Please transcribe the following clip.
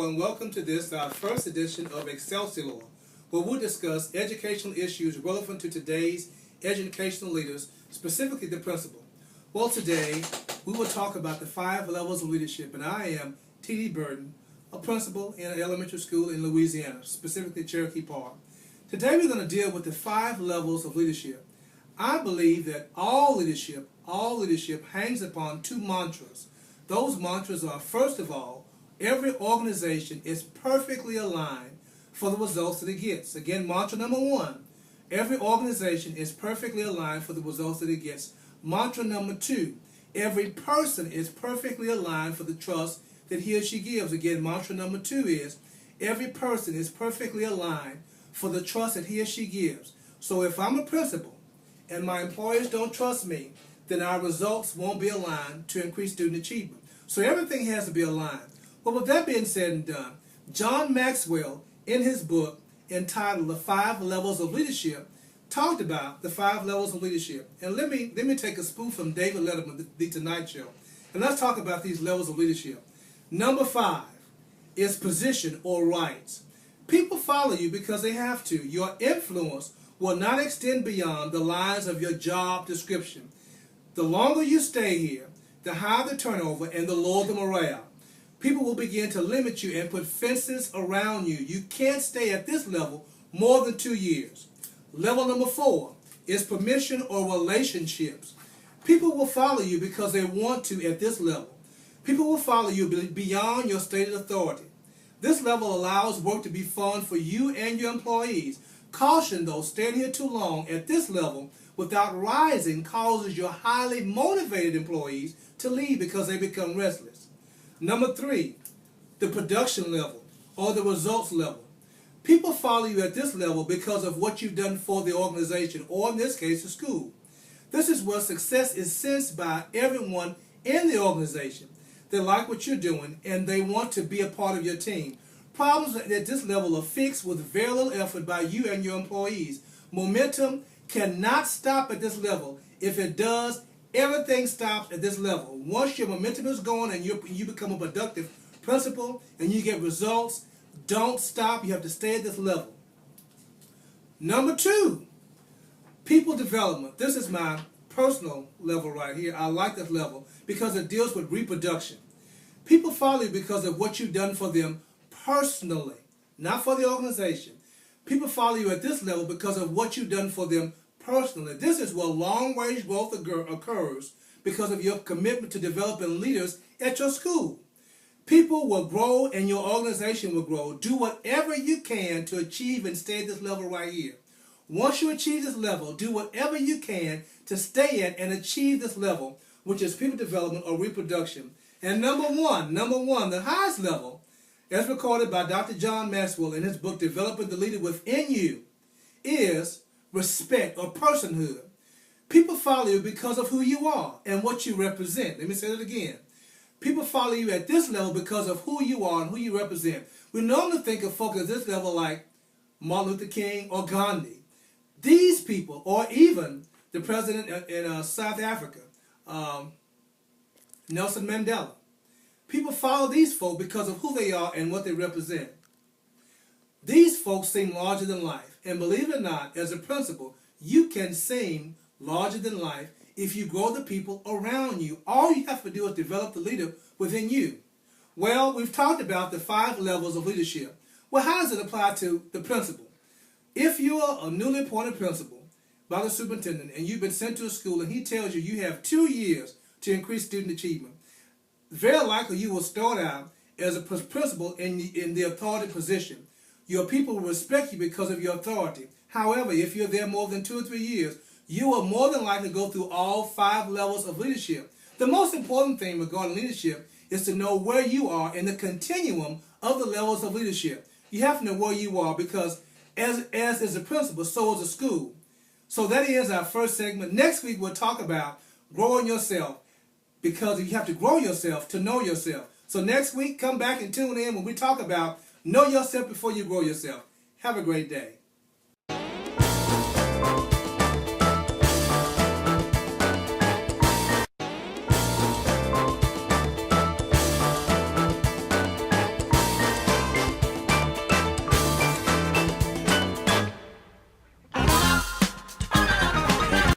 and welcome to this, our first edition of Excelsior, where we'll discuss educational issues relevant to today's educational leaders, specifically the principal. Well, today we will talk about the 5 levels of leadership, and I am T.D. Burton, a principal in an elementary school in Louisiana, specifically Cherokee Park. Today we're going to deal with the 5 levels of leadership. I believe that all leadership hangs upon 2 mantras. Those mantras are, first of all, every organization is perfectly aligned for the results that it gets. Again, mantra number 1, every organization is perfectly aligned for the results that it gets. Mantra number 2, every person is perfectly aligned for the trust that he or she gives. Again, mantra number 2 is every person is perfectly aligned for the trust that he or she gives. So if I'm a principal and my employers don't trust me, then our results won't be aligned to increase student achievement. So everything has to be aligned. Well, with that being said and done, John Maxwell, in his book entitled The 5 Levels of Leadership, talked about the 5 levels of leadership. And let me take a spoof from David Letterman, The Tonight Show, and let's talk about these levels of leadership. Number 5 is position or rights. People follow you because they have to. Your influence will not extend beyond the lines of your job description. The longer you stay here, the higher the turnover and the lower the morale. People will begin to limit you and put fences around you. You can't stay at this level more than 2 years. Level number 4 is permission or relationships. People will follow you because they want to at this level. People will follow you beyond your stated authority. This level allows work to be fun for you and your employees. Caution, though, staying here too long at this level without rising causes your highly motivated employees to leave because they become restless. Number 3, the production level or the results level. People follow you at this level because of what you've done for the organization, or in this case, the school. This is where success is sensed by everyone in the organization. They like what you're doing and they want to be a part of your team. Problems at this level are fixed with very little effort by you and your employees. Momentum cannot stop at this level. If it does, everything stops at this level. Once your momentum is going and you become a productive principal and you get results, don't stop. You have to stay at this level. Number 2, people development. This is my personal level right here. I like this level because it deals with reproduction. People follow you because of what you've done for them personally, not for the organization. People follow you at this level because of what you've done for them personally. This is where long-range growth occurs because of your commitment to developing leaders at your school. People will grow and your organization will grow. Do whatever you can to achieve and stay at this level right here. Once you achieve this level, do whatever you can to stay at and achieve this level, which is people development or reproduction. And number one, the highest level, as recorded by Dr. John Maxwell in his book, Developing the Leader Within You, is respect or personhood. People follow you because of who you are and what you represent. Let me say that again. People follow you at this level because of who you are and who you represent. We normally think of folks at this level like Martin Luther King or Gandhi. These people, or even the president in South Africa, Nelson Mandela. People follow these folks because of who they are and what they represent. These folks seem larger than life. And believe it or not, as a principal, you can seem larger than life if you grow the people around you. All you have to do is develop the leader within you. Well, we've talked about the 5 levels of leadership. Well, how does it apply to the principal? If you are a newly appointed principal by the superintendent and you've been sent to a school and he tells you you have 2 years to increase student achievement, very likely you will start out as a principal in the authority position. Your people will respect you because of your authority. However, if you're there more than 2 or 3 years, you will more than likely go through all 5 levels of leadership. The most important thing regarding leadership is to know where you are in the continuum of the levels of leadership. You have to know where you are because as is a principal, so is a school. So that is our first segment. Next week we'll talk about growing yourself, because you have to grow yourself to know yourself. So next week, come back and tune in when we talk about know yourself before you grow yourself. Have a great day.